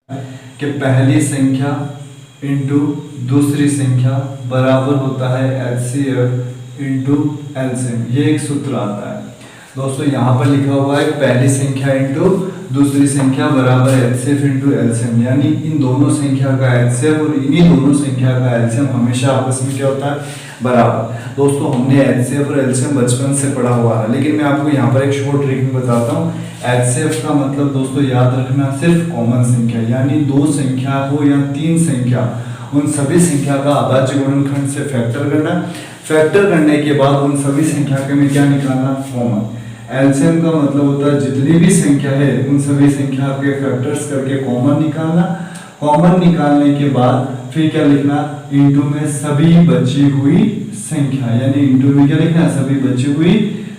कि पहली संख्या इंटू दूसरी संख्या बराबर होता है एचसीएफ इंटू एलसीएम। ये एक सूत्र आता है दोस्तों, यहाँ पर लिखा हुआ है पहली संख्या इंटू दूसरी संख्या बराबर एचसीएफ इंटू एलसीएम, यानी इन दोनों संख्या का एचसीएफ और इन्हीं दोनों संख्या का एलसीएम हमेशा आपस में क्या होता है, बराबर। दोस्तों हमने एचसीएफ और एलसीएम बचपन से पढ़ा हुआ है, लेकिन मैं आपको यहाँ पर एक शॉर्ट ट्रिक में बताता हूँ। एचसीएफ का मतलब दोस्तों याद रखना सिर्फ कॉमन संख्या, यानी दो संख्या हो या तीन संख्या, उन सभी संख्या का अभाज्य गुणनखंड से फैक्टर करना, फैक्टर करने के बाद उन सभी संख्या के में क्या निकालना, कॉमन। एलसीएम का मतलब होता है जितनी भी संख्या है उन सभी संख्या के फैक्टर्स करके कॉमन निकालना, कॉमन निकालने के बाद फिर क्या लिखना, इनटू में सभी बची हुई संख्या, यानी इनटू में क्या लिखना, सभी बची हुई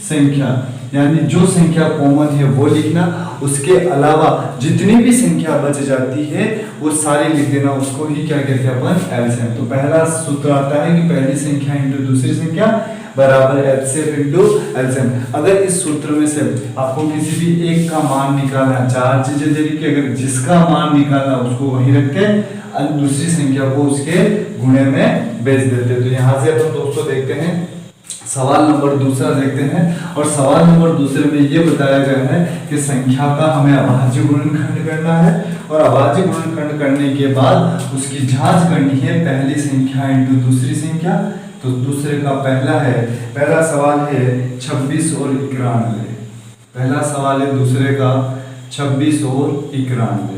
संख्या, यानी जो संख्या कॉमन है वो लिखना, उसके अलावा जितनी भी संख्या बच जाती है वो सारी लिख देना, उसको ही क्या कहते हैं अपन, एलसीएम। तो पहला सूत्र आता है कि पहली संख्या इंटू दूसरी संख्या बराबर एचसीएफ इंटू एलसीएम। अगर इस सूत्र में से आपको किसी भी एक का मान निकालना, चार चीजें दे रही, अगर जिसका मान निकालना उसको वही रखते हैं, दूसरी संख्या को उसके गुणे में बेच देते हैं। तो यहाँ से अपन दोस्तों देखते हैं सवाल नंबर दूसरा देखते हैं, और सवाल नंबर दूसरे में ये बताया गया है कि संख्या का हमें अभाज्य गुणनखंड करना है, और अभाज्य गुणनखंड करने के बाद उसकी जांच करनी है पहली संख्या इंटू दूसरी संख्या। तो दूसरे का पहला सवाल है 26 और 91। पहला सवाल है दूसरे का 26 और 91।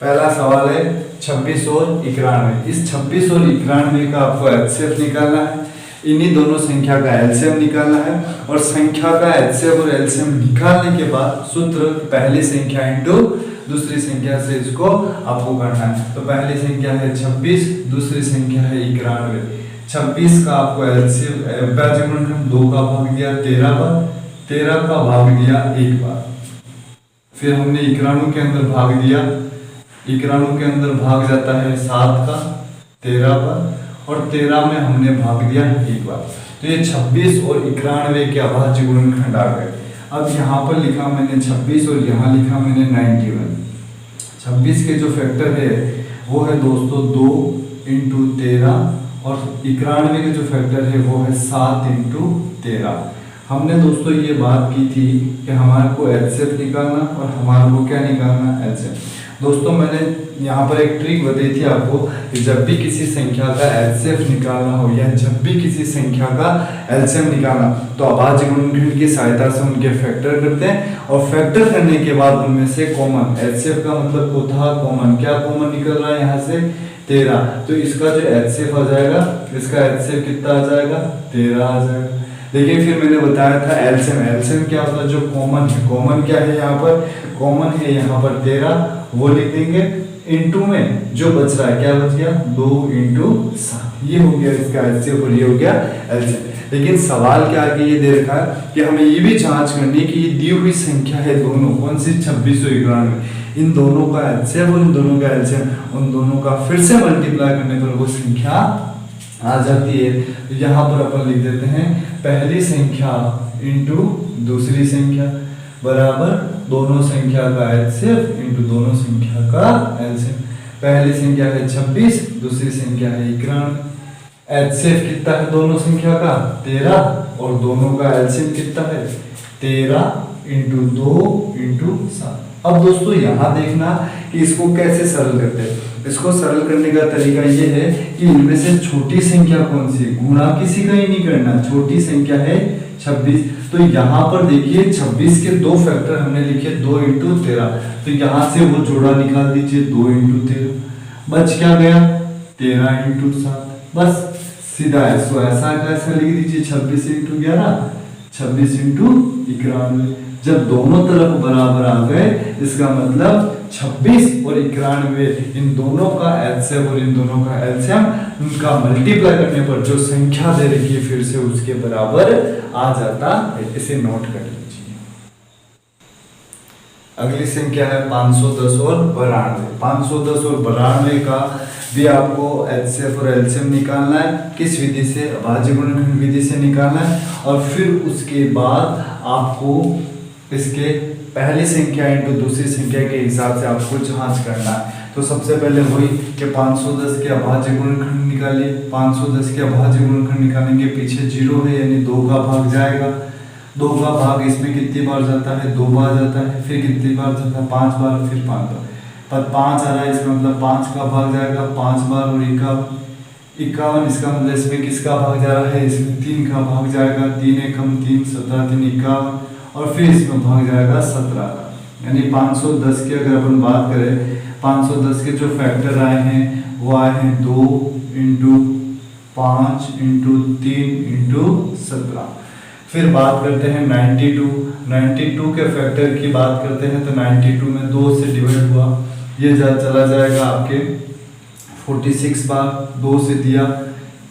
पहला सवाल है 26 और 91। इस 26 और 91 का आपको एचसीएफ निकालना है, इन्हीं दोनों संख्या का एलसीएम निकालना है, और संख्या का एचसीएफ और एलसीएम निकालने के बाद सूत्र पहली संख्या इंटू दूसरी संख्या से इसको आपको करना है। तो पहली संख्या है 26, दूसरी संख्या है 91। 26 का आपको एलसीएम अभाज्य गुणनखंड 2 का भाग दिया 13 बार, 13 का भाग दिया 1 बार, फिर हमने 91 के अंदर भाग दिया, 91 के अंदर भाग जाता है 7 का 13 बार, और 13 में हमने भाग दिया 1 बार। तो ये 26 और 91 के अभाज्य गुणनखंड आ गए। अब यहाँ पर लिखा मैंने 26 और यहाँ लिखा मैंने 91। 26 के जो फैक्टर है वो है दोस्तों 2 इंटू 13, और 91 के जो फैक्टर है वो है 7 इंटू 13। हमने दोस्तों ये बात की थी कि हमारे को एचसीएफ निकालना और हमारे को क्या निकालना, एलसीएम। दोस्तों मैंने यहाँ पर एक ट्रिक बताई थी आपको कि जब भी किसी संख्या का एचसीएफ निकालना हो या जब भी किसी संख्या का एलसीएम निकालना, तो अभाज्य गुणनखंड की सहायता से उनके फैक्टर करते हैं, और फैक्टर करने के बाद उनमें से कॉमन, एचसीएफ का मतलब को था कॉमन, क्या कॉमन निकल रहा है यहाँ से 13, तो इसका जो एचसीएफ आ जाएगा, इसका एचसीएफ कितना आ जाएगा, 13 आ जाएगा। लेकिन फिर मैंने बताया था एलसीएम, एलसीएम क्या होता है, जो कॉमन है, कॉमन क्या है यहाँ पर, कॉमन है यहाँ पर 13, वो लिख देंगे, इनटू में जो बच रहा है क्या बच गया, 2 इंटू 7, ये हो गया इसका एचसीएफ और ये हो गया एलसीएम। लेकिन सवाल क्या आगे ये दे रखा है कि हमें ये भी जांच करनी है कि ये दी हुई संख्या है दोनों, कौन सी 26 और 91, इन दोनों का एचसीएफ और इन दोनों का एलसीएम, उन दोनों का फिर से मल्टीप्लाई करने पर वो संख्या आ जाती है। तो यहाँ पर अपन लिख देते हैं पहली संख्या इंटू दूसरी संख्या बराबर दोनों संख्या का एचसीएफ इंटू दोनों संख्या का एलसीएम। पहली संख्या है 26, दूसरी संख्या है 91। एचसीएफ कितना है दोनों संख्या का, 13, और दोनों का एलसीएम कितना है, 13 इंटू 2 इंटू 7। अब दोस्तों यहाँ देखना कि इसको कैसे सरल करते हैं। इसको सरल करने का तरीका ये है कि इनमें से छोटी संख्या कौन सी, गुणा किसी का ही नहीं करना, छोटी संख्या है 26। तो यहाँ पर देखिए 26 के दो फैक्टर हमने लिखे 2 इंटू 13, तो यहाँ से वो जोड़ा निकाल दीजिए 2 इंटू 13, बच क्या गया 13 इंटू 7। बस सीधा इसको ऐसा लिख दीजिए 26 इंटू 11, 26 इंटू 91। जब दोनों तरफ बराबर आ गए इसका मतलब 26 और 91 इन दोनों का एचसीएफ और इन दोनों का एलसीएम, उनका मल्टीप्लाई करने पर जो संख्या दे रखी है फिर से उसके बराबर आ जाता है। इसे नोट कर लीजिए। अगली संख्या है 510 और 92। 510 और 92 का भी आपको HCF और LCM निकालना है। किस विधि से? अभाज्य गुणनखंड विधि से निकालना है। और फिर उसके बाद आपको इसके पहली संख्या इंटू दूसरी संख्या के हिसाब से आपको जांच करना है। तो सबसे पहले वही कि 510 के अभाज्य गुणनखंड निकालिए। 510 के अभाज्य गुणनखंड निकालेंगे, पीछे 0 है यानी 2 का भाग जाएगा। 2 का भाग इसमें कितनी बार जाता है? 2 बार जाता है। फिर कितनी बार जाता है? 5 बार, फिर 5 बार। पर 5 आ रहा है, इसमें मतलब 5 का भाग जाएगा 5 बार। और 51, इसका मतलब इसमें किसका भाग जा रहा है? इसमें 3 का भाग जाएगा। 3 एकम 3, 17 3 51, और फिर इसमें भाग जाएगा 17 का। यानी 510 की अगर अपन बात करें, 510 के जो फैक्टर आए हैं वो आए हैं 2 इंटू 5 इंटू 3 इंटू 17। फिर बात करते हैं 92 के फैक्टर की बात करते हैं। तो 92 में 2 से डिवाइड हुआ, ये चला जाएगा आपके 46 बार। 2 से दिया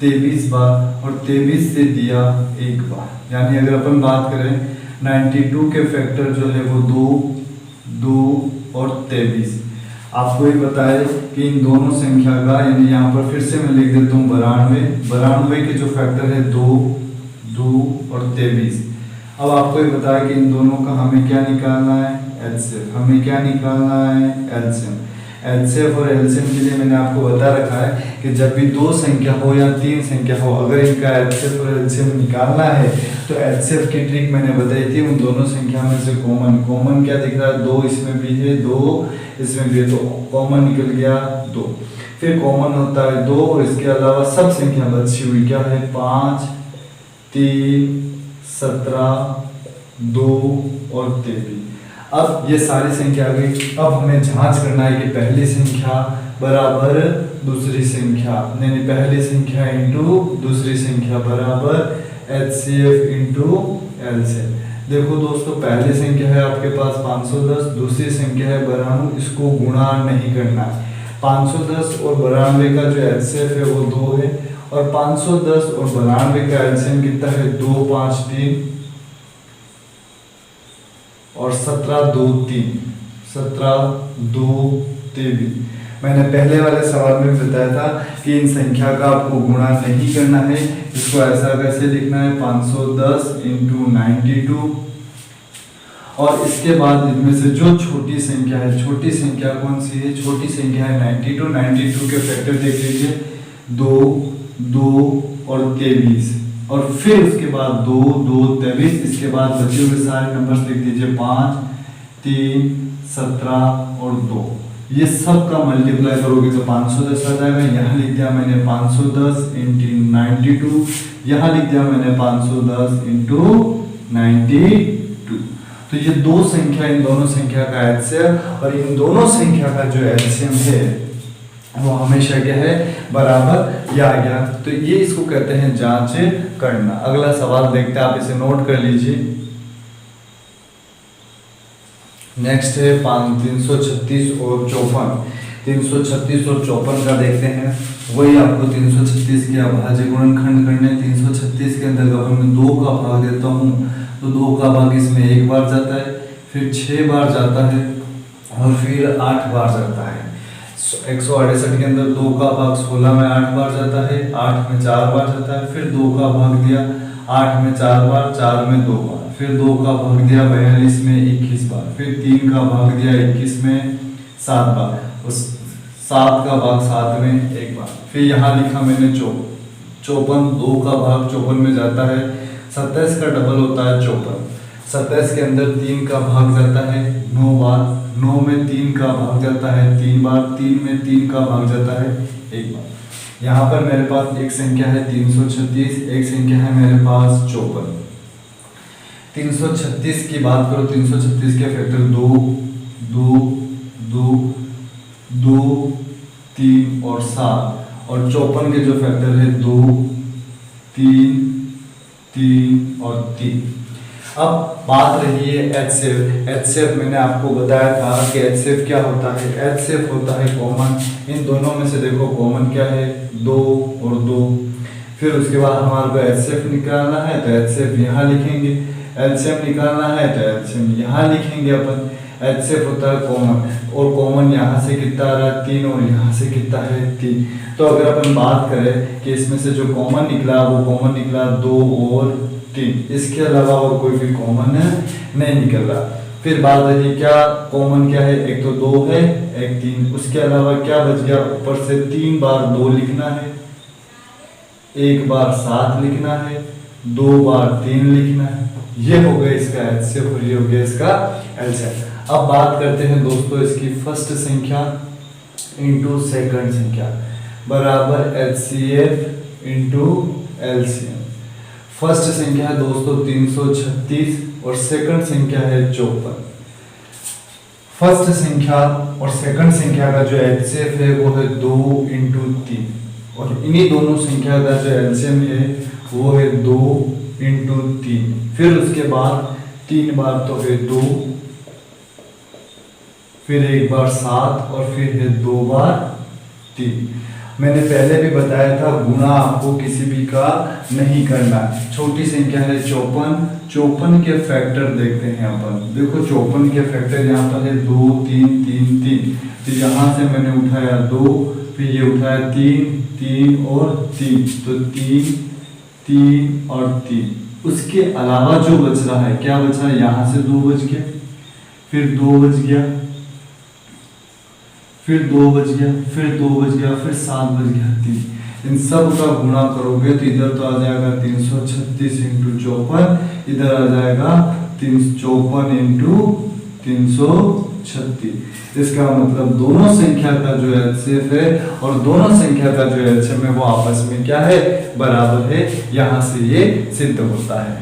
23 बार, और 23 से दिया 1 बार। यानी अगर अपन बात करें 92 के फैक्टर जो है वो 2 और 23। आपको ये पता है कि इन दोनों संख्या का, यानी यहाँ पर फिर से मैं लिख देता हूँ 92 के जो फैक्टर है 2 और 23। अब आपको ये पता है कि इन दोनों का हमें क्या निकालना है? एलसीएम। हमें क्या निकालना है? एलसीएम। एलसीएम और एलसीएम के लिए मैंने आपको बता रखा है कि जब भी 2 संख्या हो या 3 संख्या हो, अगर इनका एलसीएम और एलसीएम निकालना है तो एलसीएम की ट्रिक मैंने बताई थी। उन दोनों संख्या में से कॉमन क्या दिख रहा है? 2 इसमें भी है, 2 इसमें भी है, तो कॉमन निकल गया 2। फिर कॉमन होता है 2, और इसके अलावा सब संख्या बची हुई क्या है? 5 3 17 2 और 23। अब ये सारी संख्या आ गई। अब हमें जांच करना है कि पहली संख्या बराबर दूसरी संख्या, यानी पहली संख्या इंटू दूसरी संख्या बराबर HCF इंटू LCM। देखो दोस्तों, पहली संख्या है आपके पास 510, दूसरी संख्या है 92, इसको गुणा नहीं करना है। 510 और 92 का जो HCF है वो 2 है, और 510 और 92 का LCM कितना है? 2 5 3 और 17 2 3, 17 2 23। मैंने पहले वाले सवाल में बताया था कि इन संख्या का आपको गुणा नहीं करना है। इसको ऐसा कैसे लिखना है? 510 इंटू 92, और इसके बाद इनमें से जो छोटी संख्या है, छोटी संख्या कौन सी है? छोटी संख्या है 92 के फैक्टर देख लीजिए, 2 2 और 23, और फिर उसके बाद 2 2 23। इसके बाद बचे हुए सारे नंबर्स लिख दीजिए, 5 3 17 और 2। ये सब का मल्टीप्लाई करोगे तो 510 आ जाएगा। यहाँ लिख दिया मैंने 510 इंटू 92, यहाँ लिख दिया मैंने 510 इंटू 92। तो ये 2 संख्या, इन दोनों संख्या का एलसीएम, और इन दोनों संख्या का जो एलसीएम है वो हमेशा क्या है? बराबर या गया। तो ये इसको कहते हैं जांच करना। अगला सवाल देखते हैं, आप इसे नोट कर लीजिए। नेक्स्ट है 336 और 54। 336 और 54 का देखते हैं। वही आपको 336 के अभाज्य गुणनखंड करने। 336 के अंदर अगर मैं 2 का भाग देता हूँ तो 2 का भाग इसमें 1 बार जाता है, फिर 6 बार जाता है, और फिर 8 बार जाता है। 168 के अंदर 2 का भाग 16 में 8 बार जाता है, 8 में 4 बार जाता है, फिर 2 का भाग दिया 8 में 4 बार, 4 में 2 बार, फिर 2 का भाग दिया 42 में 21 बार, फिर 3 का भाग दिया 21 में 7 बार, उस 7 का भाग 7 में 1 बार। फिर यहाँ लिखा मैंने 54, 2 का भाग 54 में जाता है, 27 का डबल होता है 54। 27 के अंदर 3 का भाग जाता है 9 बार, 9 में 3 का भाग जाता है 3 बार, 3 में 3 का भाग जाता है 1 बार। यहाँ पर मेरे पास एक संख्या है 336, एक संख्या है मेरे पास 54। 336 की बात करो, 336 के फैक्टर 2 2 2 2 3 और 7, और 54 के जो फैक्टर है 2 3 3 और 3। अब बात रही है HCF। HCF मैंने आपको बताया था कि HCF क्या होता है? HCF होता है कॉमन। इन दोनों में से देखो कॉमन क्या है? 2 और 2। फिर उसके बाद हमारे को HCF निकालना है तो HCF यहाँ लिखेंगे, LCM निकालना है तो LCM यहाँ लिखेंगे अपन। HCF होता है कॉमन, और कॉमन यहाँ से कितना आ रहा है 3 और यहाँ से कितना है 3। तो अगर अपन बात करें कि इसमें से जो कॉमन निकला वो कॉमन निकला 2 और 3, इसके अलावा और कोई भी कॉमन नहीं निकल रहा। फिर बात रही क्या कॉमन क्या है, एक तो 2 है एक 3, उसके अलावा क्या बच गया, ऊपर से 3 बार 2 लिखना है, 1 बार 7 लिखना है, 2 बार 3 लिखना है। ये हो गया इसका HCF और ये हो गया इसका LCM। अब बात करते हैं दोस्तों इसकी फर्स्ट संख्या इंटू सेकंड संख्या बराबर HCF इंटू LCM। फर्स्ट संख्या है दोस्तों 336 और सेकंड संख्या है 54। फर्स्ट संख्या और सेकंड संख्या का जो HCF है वो है 2 इंटू 3 और इन्हीं दोनों संख्या का जो LCM है वो है 2 इंटू 3। फिर उसके बाद 3 बार तो है 2, फिर 1 बार 7 और फिर है 2 बार 3। मैंने पहले भी बताया था गुणा आपको किसी भी का नहीं करना। छोटी संख्या है 54 के फैक्टर देखते हैं अपन। देखो 54 के फैक्टर यहाँ पर है 2 3 3 3, तो यहाँ से मैंने उठाया 2, फिर ये उठाया 3 3 और 3, तो 3 3 और 3। उसके अलावा जो बच रहा है क्या बच रहा है, यहाँ से 2 बच गया, फिर 2 बच गया, फिर 2 बच गया, फिर 2 बच गया, फिर 7 बच गया 3। इन सब का गुणा करोगे तो इधर तो आ जाएगा 336 इंटू 54, इधर आ जाएगा 354 इंटू 336। इसका मतलब दोनों संख्या का जो LCM है और दोनों संख्या का जो LCM है वो आपस में क्या है, बराबर है। यहाँ से ये सिद्ध होता है।